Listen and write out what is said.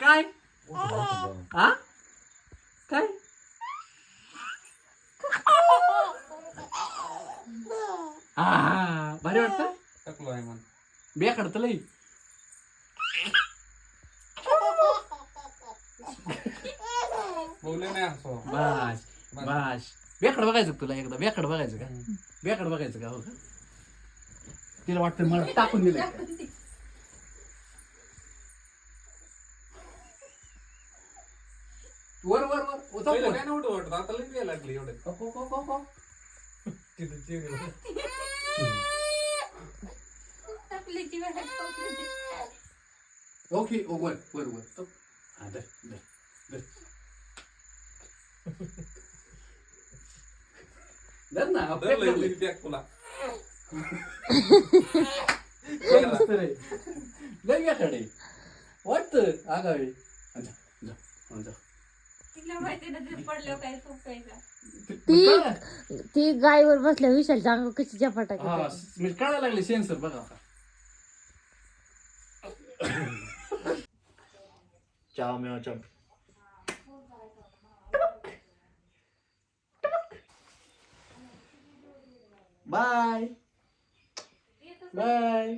काय हा काय हा भारी वाटतं टाकलो आहे मग बिया काढतं लई बोलले नाही असो बस बस बेकड बघायचं का तुला एकदा बेकड बघायचं का बेकड बघायचं का हो का तिला वाटतं मला टाकून दिलं का? वर वर वर उचल पहिलं वर. काय नव्हतं वाटत आता लई यायला लागली एवढे को, को, को, को, को. तिथे चिरी टपलीची वाट टपलीची. ओके ओ वर वर वर तो हा धर धर धर धर ना धर लई पॅक तुला मस्त रे लय बेकडे वाटतं आगावे जा जा हा, जा तिला माहिती ना ते पडल्यावर काय सोपं आहे का. ती गायवर बसल्या विशाल सांग कशी झपाटा हा म्हणजे कळायला लागले सेन्सर बघा आता चाव मेव चाव बाय बाय